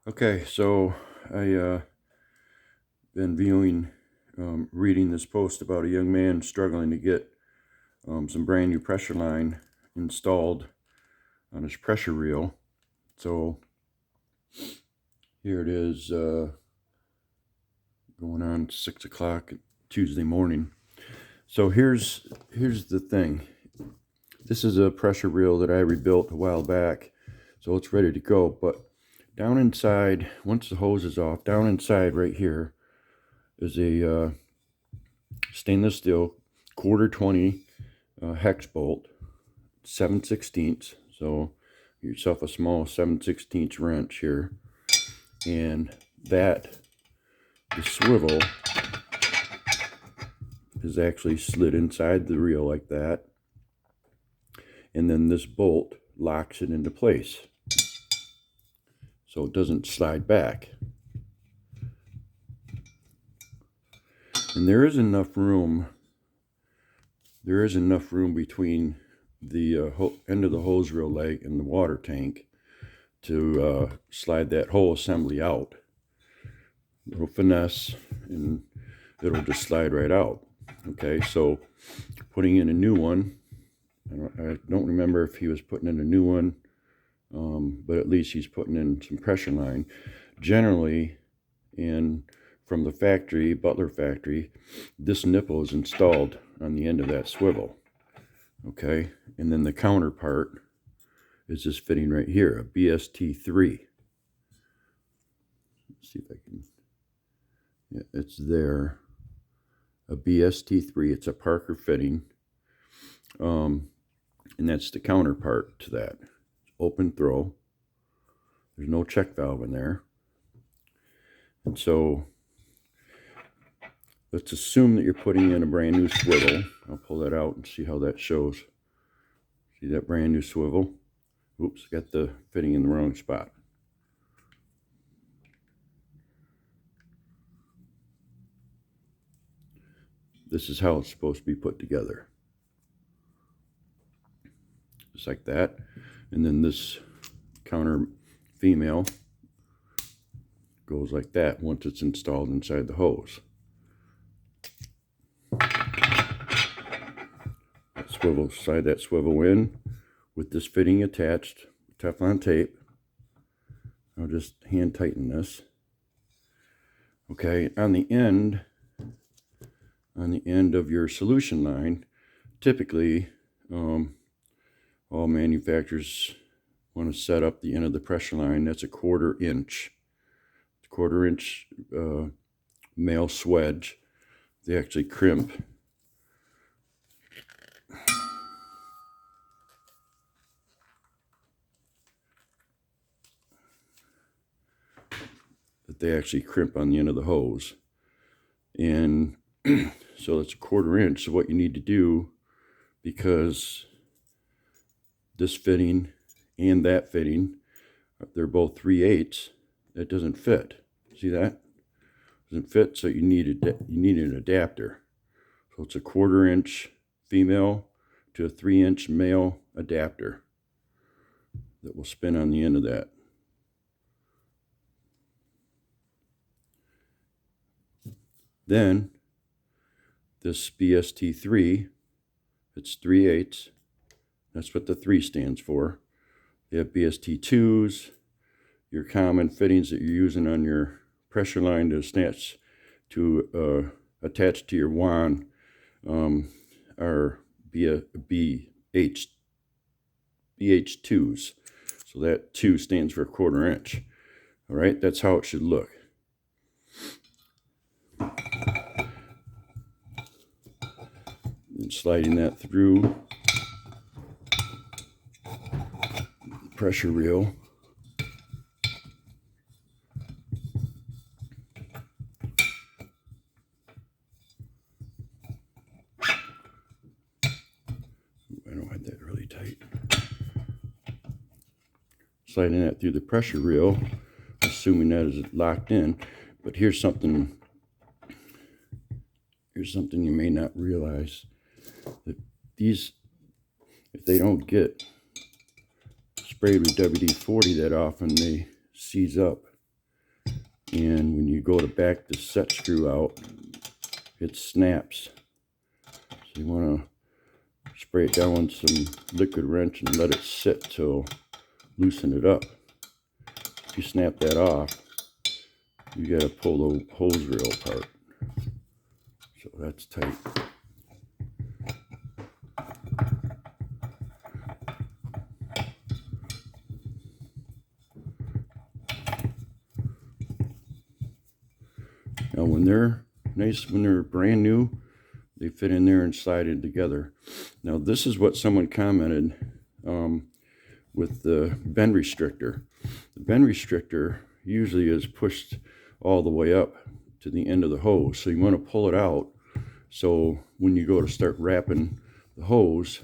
Okay, so I been viewing, reading this post about a young man struggling to get some brand new pressure line installed on his pressure reel. So here it is, going on 6 o'clock Tuesday morning. So here's the thing. This is a pressure reel that I rebuilt a while back, so it's ready to go. But down inside, once the hose is off, down inside right here is a stainless steel quarter 20 hex bolt, 7/16. So get yourself a small 7/16 wrench here, and that the swivel is actually slid inside the reel like that, and then this bolt locks it into place so it doesn't slide back. And there is enough room between the end of the hose reel leg and the water tank to slide that whole assembly out. A little finesse and it'll just slide right out. Okay, so putting in a new one, I don't remember if he was putting in a new one, but at least he's putting in some pressure line. Generally, and from the factory, Butler factory, this nipple is installed on the end of that swivel. Okay, and then the counterpart is this fitting right here, a BST3. Let's see if I can, yeah, it's there, a BST3. It's a Parker fitting, and that's the counterpart to that. Open throw. There's no check valve in there. And so let's assume that you're putting in a brand new swivel. I'll pull that out and see how that shows. See that brand new swivel? Oops, got the fitting in the wrong spot. This is how it's supposed to be put together. Just like that. And then this counter female goes like that once it's installed inside the hose. Slide that swivel in with this fitting attached, Teflon tape. I'll just hand tighten this. Okay, on the end of your solution line, typically all manufacturers want to set up the end of the pressure line. That's a 1/4 inch. 1/4 inch male swedge. They actually crimp. They actually crimp on the end of the hose, and so it's a 1/4 inch. So what you need to do, because this fitting and that fitting, they're both 3/8, that doesn't fit. See that? Doesn't fit, so you need an adapter. So it's a 1/4 inch female to a 3-inch male adapter that will spin on the end of that. Then this BST3, it's 3/8. That's what the 3 stands for. You have BST2s, your common fittings that you're using on your pressure line to attach to your wand, are BH2s. So that 2 stands for 1/4 inch. All right, that's how it should look. And sliding that through the pressure reel. I don't have that really tight. Sliding that through the pressure reel, assuming that is locked in. But here's something you may not realize, that these, if they don't get sprayed with WD-40 that often, they seize up. and when you go to back the set screw out, it snaps. So you want to spray it down with some liquid wrench and let it sit to loosen it up. If you snap that off, you got to pull the hose reel apart. So that's tight. Now when they're nice, when they're brand new, they fit in there and slide in together. Now this is what someone commented with the bend restrictor. The bend restrictor usually is pushed all the way up to the end of the hose. So you want to pull it out, so when you go to start wrapping the hose,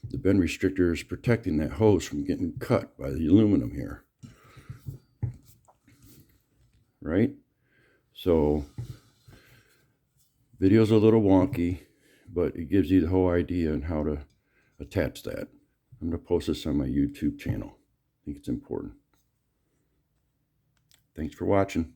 the bend restrictor is protecting that hose from getting cut by the aluminum here. Right? So video's a little wonky, but it gives you the whole idea on how to attach that. I'm going to post this on my YouTube channel. I think it's important. Thanks for watching.